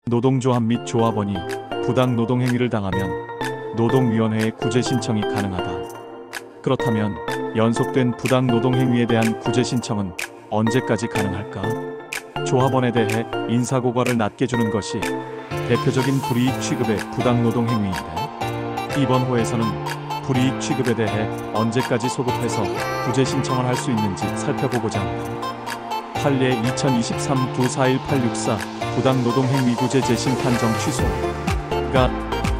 노동조합 및 조합원이 부당 노동행위를 당하면 노동위원회에 구제 신청이 가능하다. 그렇다면 연속된 부당 노동행위에 대한 구제 신청은 언제까지 가능할까? 조합원에 대해 인사고과를 낮게 주는 것이 대표적인 불이익 취급의 부당 노동행위인데, 이번 호에서는 불이익 취급에 대해 언제까지 소급해서 구제 신청을 할 수 있는지 살펴보고자 합니다. 판례 2023-941864 부당 노동행위 구제 재심 판정 취소가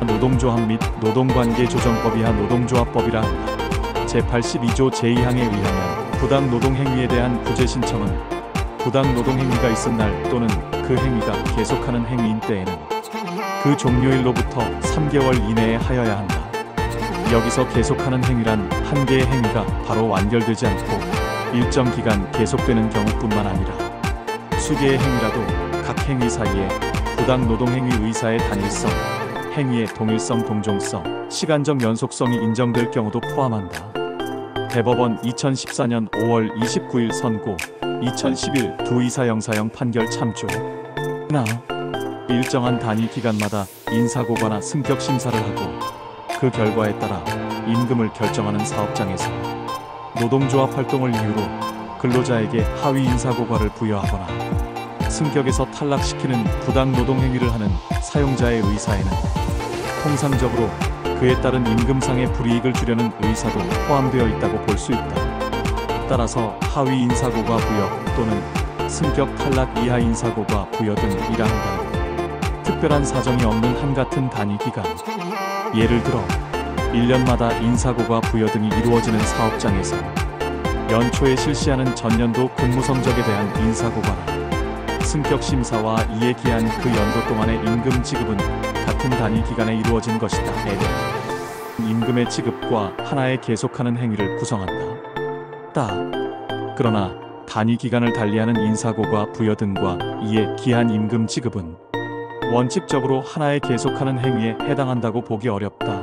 노동조합 및 노동관계 조정법 이하 노동조합법이라 한다. 제82조 제2항에 의하면 부당 노동행위에 대한 구제 신청은 부당 노동행위가 있은 날 또는 그 행위가 계속하는 행위인 때에는 그 종료일로부터 3개월 이내에 하여야 한다. 여기서 계속하는 행위란 한 개의 행위가 바로 완결되지 않고 일정 기간 계속되는 경우뿐만 아니라 수개의 행위라도 각 행위 사이에 부당 노동행위 의사의 단일성, 행위의 동일성, 동종성, 시간적 연속성이 인정될 경우도 포함한다. 대법원 2014년 5월 29일 선고, 2011 두2사형사형 판결 참조. 나 일정한 단위 기간마다 인사고과나 승격 심사를 하고 그 결과에 따라 임금을 결정하는 사업장에서 노동조합 활동을 이유로 근로자에게 하위 인사고과를 부여하거나 승격에서 탈락시키는 부당 노동행위를 하는 사용자의 의사에는 통상적으로 그에 따른 임금상의 불이익을 주려는 의사도 포함되어 있다고 볼 수 있다. 따라서 하위 인사고과 부여 또는 승격 탈락 이하 인사고과 부여 등이라 한다면 특별한 사정이 없는 한같은 단위 기간, 예를 들어 1년마다 인사고과 부여 등이 이루어지는 사업장에서 연초에 실시하는 전년도 근무 성적에 대한 인사고과나 승격 심사와 이에 기한 그 연도 동안의 임금 지급은 같은 단위 기간에 이루어진 것이다에 대한 임금의 지급과 하나의 계속하는 행위를 구성한다. 그러나 단위 기간을 달리하는 인사고과 부여 등과 이에 기한 임금 지급은 원칙적으로 하나의 계속하는 행위에 해당한다고 보기 어렵다.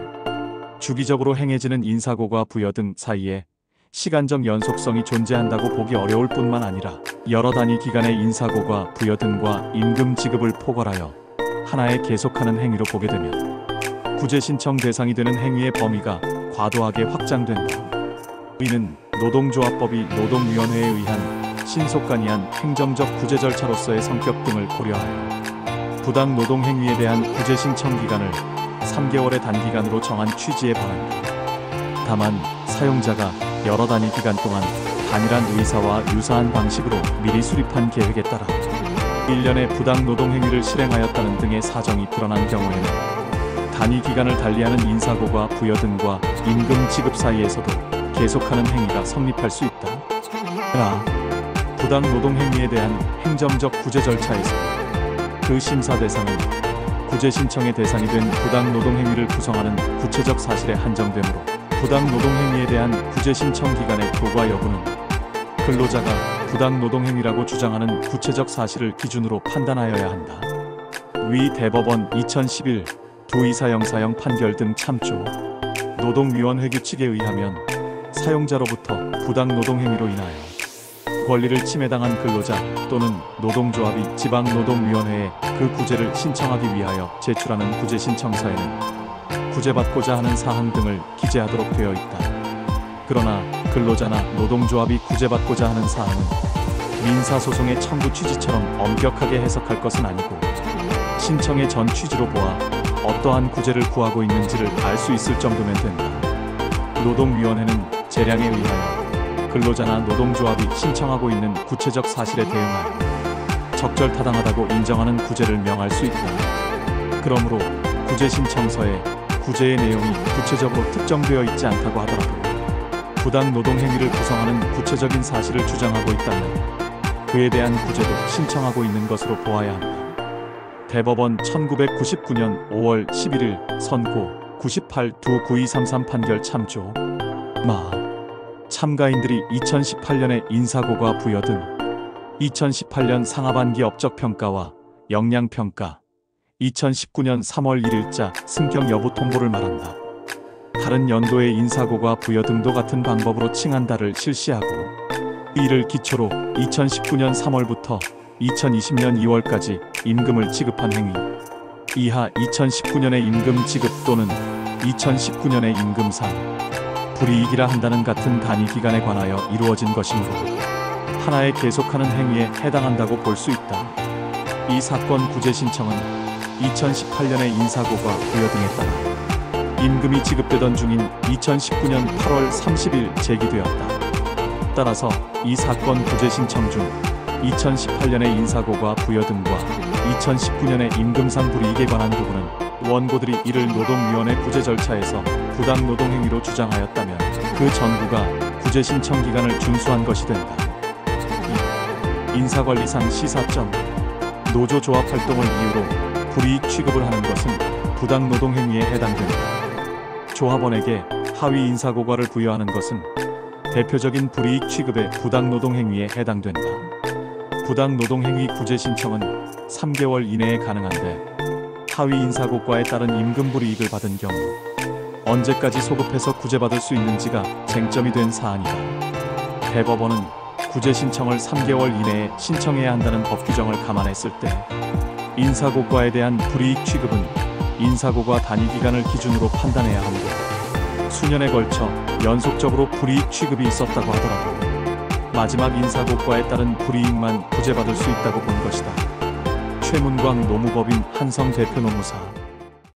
주기적으로 행해지는 인사고과 부여 등 사이에 시간적 연속성이 존재한다고 보기 어려울 뿐만 아니라 여러 단위 기간의 인사고과 부여 등과 임금 지급을 포괄하여 하나의 계속하는 행위로 보게 되면 구제 신청 대상이 되는 행위의 범위가 과도하게 확장된다. 이는 노동조합법이 노동위원회에 의한 신속간이한 행정적 구제 절차로서의 성격 등을 고려하여 부당 노동행위에 대한 구제 신청 기간을 3개월의 단기간으로 정한 취지에 반한다. 다만 사용자가 여러 단위 기간 동안 단일한 의사와 유사한 방식으로 미리 수립한 계획에 따라 1년의 부당 노동행위를 실행하였다는 등의 사정이 드러난 경우에는 단위 기간을 달리하는 인사고과 부여 등과 임금 지급 사이에서도 계속하는 행위가 성립할 수 있다. 부당 노동행위에 대한 행정적 구제 절차에서 그 심사 대상은 구제 신청의 대상이 된 부당 노동행위를 구성하는 구체적 사실에 한정되므로 부당 노동행위에 대한 구제 신청 기간의 도과 여부는 근로자가 부당 노동행위라고 주장하는 구체적 사실을 기준으로 판단하여야 한다. 위 대법원 2011 두2사형사형 판결 등 참조. 노동위원회 규칙에 의하면 사용자로부터 부당 노동행위로 인하여 권리를 침해당한 근로자 또는 노동조합이 지방노동위원회에 그 구제를 신청하기 위하여 제출하는 구제 신청서에는 구제받고자 하는 사항 등을 기재하도록 되어 있다. 그러나 근로자나 노동조합이 구제받고자 하는 사항은 민사소송의 청구 취지처럼 엄격하게 해석할 것은 아니고 신청의 전 취지로 보아 어떠한 구제를 구하고 있는지를 알 수 있을 정도면 된다. 노동위원회는 재량에 의하여 근로자나 노동조합이 신청하고 있는 구체적 사실에 대응하여 적절타당하다고 인정하는 구제를 명할 수 있다. 그러므로 구제 신청서에 구제의 내용이 구체적으로 특정되어 있지 않다고 하더라도 부당 노동행위를 구성하는 구체적인 사실을 주장하고 있다면 그에 대한 구제도 신청하고 있는 것으로 보아야 한다. 대법원 1999년 5월 11일 선고 98 두9233 판결 참조. 참가인들이 2018년의 인사고과 부여 등 2018년 상하반기 업적평가와 역량평가, 2019년 3월 1일자 승격 여부 통보를 말한다. 다른 연도의 인사고과 부여 등도 같은 방법으로 칭한다를 실시하고 이를 기초로 2019년 3월부터 2020년 2월까지 임금을 지급한 행위, 이하 2019년의 임금 지급 또는 2019년의 임금상, 불이익이라 한다는 같은 단위 기간에 관하여 이루어진 것이므로 하나의 계속하는 행위에 해당한다고 볼 수 있다. 이 사건 구제 신청은 2018년의 인사고과 부여 등에 따라 임금이 지급되던 중인 2019년 8월 30일 제기되었다. 따라서 이 사건 구제 신청 중 2018년의 인사고과 부여 등과 2019년의 임금상 불이익에 관한 부분은 원고들이 이를 노동위원회 구제 절차에서 부당 노동행위로 주장하였다면 그 전부가 구제 신청 기간을 준수한 것이 된다. 인사관리상 시사점, 노조 조합 활동을 이유로 불이익 취급을 하는 것은 부당 노동행위에 해당된다. 조합원에게 하위 인사고과를 부여하는 것은 대표적인 불이익 취급의 부당 노동행위에 해당된다. 부당 노동행위 구제 신청은 3개월 이내에 가능한데 하위 인사고과에 따른 임금 불이익을 받은 경우 언제까지 소급해서 구제받을 수 있는지가 쟁점이 된 사안이다. 대법원은 구제 신청을 3개월 이내에 신청해야 한다는 법 규정을 감안했을 때 인사고과에 대한 불이익 취급은 인사고과 단위 기간을 기준으로 판단해야 하므로 수년에 걸쳐 연속적으로 불이익 취급이 있었다고 하더라도 마지막 인사고과에 따른 불이익만 구제받을 수 있다고 본 것이다. 최문광 노무법인 한성 대표 노무사